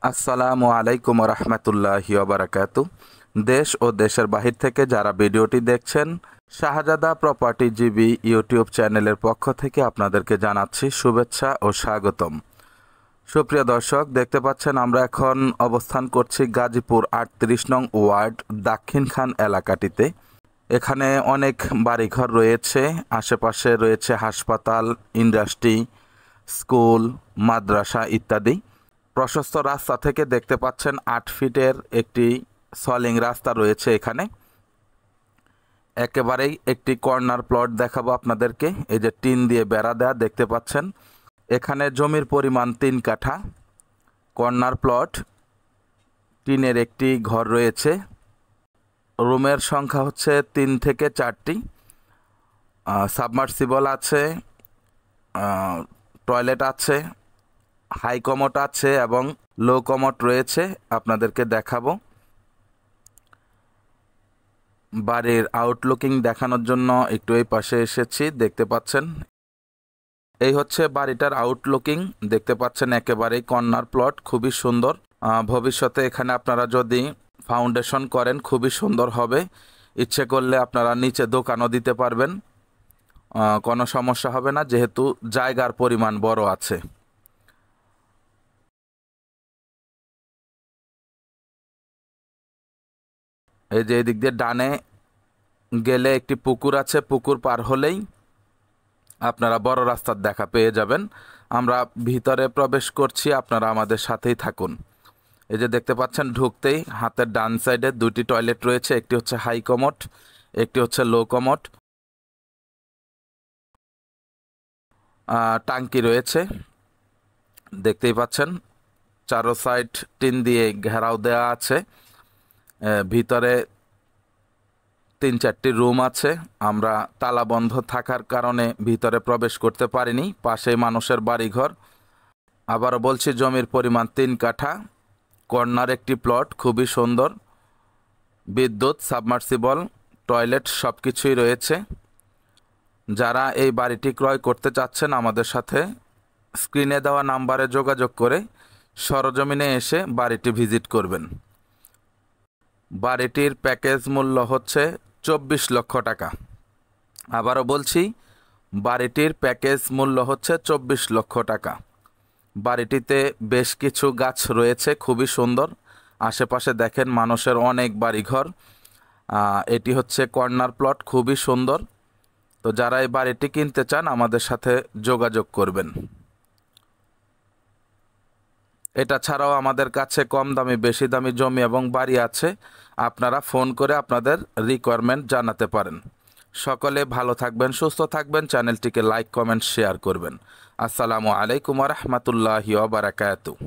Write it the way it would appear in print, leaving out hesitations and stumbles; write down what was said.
আসসালামু আলাইকুম রহমতুল্লাহি ওবারাকাতু। দেশ ও দেশের বাহির থেকে যারা ভিডিওটি দেখছেন, শাহজাদা প্রপার্টি জিবি ইউটিউব চ্যানেলের পক্ষ থেকে আপনাদেরকে জানাচ্ছি শুভেচ্ছা ও স্বাগতম। সুপ্রিয় দর্শক, দেখতে পাচ্ছেন আমরা এখন অবস্থান করছি গাজীপুর ৩৮ নং ওয়ার্ড দাক্ষিণ খান এলাকাটিতে। এখানে অনেক বাড়িঘর রয়েছে, আশেপাশে রয়েছে হাসপাতাল, ইন্ডাস্ট্রি, স্কুল, মাদ্রাসা ইত্যাদি। প্রশস্ত রাস্তা থেকে দেখতে পাচ্ছেন ৮ ফিটের একটি সলিং রাস্তা রয়েছে এখানে। একেবারেই একটি কর্নার প্লট দেখাবো আপনাদেরকে। এই যে টিন দিয়ে বেড়া দেয়া দেখতে পাচ্ছেন। এখানে জমির পরিমাণ ৩ কাঠা, কর্নার প্লট, টিনের একটি ঘর রয়েছে। রুমের সংখ্যা হচ্ছে ৩ থেকে ৪টি। সাবমার্সিবল আছে, টয়লেট আছে, হাই কমোড আছে এবং লো কমোড রয়েছে। আপনাদেরকে দেখাবো। বাড়ির আউটলুকিং দেখানোর জন্য একটু এই পাশে এসেছি। দেখতে পাচ্ছেন এই হচ্ছে বাড়িটার আউটলুকিং। দেখতে পাচ্ছেন একেবারেই কর্নার প্লট, খুবই সুন্দর। ভবিষ্যতে এখানে আপনারা যদি ফাউন্ডেশন করেন খুবই সুন্দর হবে। ইচ্ছে করলে আপনারা নিচে দোকানও দিতে পারবেন, কোনো সমস্যা হবে না, যেহেতু জায়গার পরিমাণ বড় আছে। এই যে এদিক দিয়ে ডানে গেলে একটি পুকুর আছে, পুকুর পার হলেই আপনারা বড় রাস্তার দেখা পেয়ে যাবেন। আমরা ভিতরে প্রবেশ করছি, আপনারা আমাদের সাথেই থাকুন। এই যে দেখতে পাচ্ছেন ঢুকতেই হাতের ডান সাইডে 2টি টয়লেট রয়েছে, একটি হচ্ছে হাই কমোড, একটি হচ্ছে লো কমোড। টাঙ্কি রয়েছে দেখতেই পাচ্ছেন, চারো সাইড টিন দিয়ে ঘেরাও দেওয়া আছে। ভিতরে 3-4টি রুম আছে। আমরা তালা বন্ধ থাকার কারণে ভিতরে প্রবেশ করতে পারিনি। পাশেই মানুষের বাড়িঘর। আবারও বলছি, জমির পরিমাণ 3 কাঠা, কর্নার একটি প্লট, খুবই সুন্দর। বিদ্যুৎ, সাবমার্সিবল, টয়লেট সব কিছুই রয়েছে। যারা এই বাড়িটি ক্রয় করতে চাচ্ছেন আমাদের সাথে স্ক্রিনে দেওয়া নাম্বারে যোগাযোগ করে সরজমিনে এসে বাড়িটি ভিজিট করবেন। বাড়িটির প্যাকেজ মূল্য হচ্ছে 24 লক্ষ টাকা। আবারও বলছি, বাড়িটির প্যাকেজ মূল্য হচ্ছে 24 লক্ষ টাকা। বাড়িটিতে বেশ কিছু গাছ রয়েছে, খুবই সুন্দর। আশেপাশে দেখেন মানুষের অনেক বাড়িঘর। এটি হচ্ছে কর্নার প্লট, খুবই সুন্দর। তো যারা এই বাড়িটি কিনতে চান আমাদের সাথে যোগাযোগ করবেন। এটা ছাড়াও আমাদের কাছে কম দামি, বেশি দামি জমি এবং বাড়ি আছে। আপনারা ফোন করে আপনাদের রিকোয়ারমেন্ট জানাতে পারেন। সকলে ভালো থাকবেন, সুস্থ থাকবেন। চ্যানেলটিকে লাইক, কমেন্ট, শেয়ার করবেন। আসসালামু আলাইকুম রহমতুল্লাহি ওয়া বারাকাতুহু।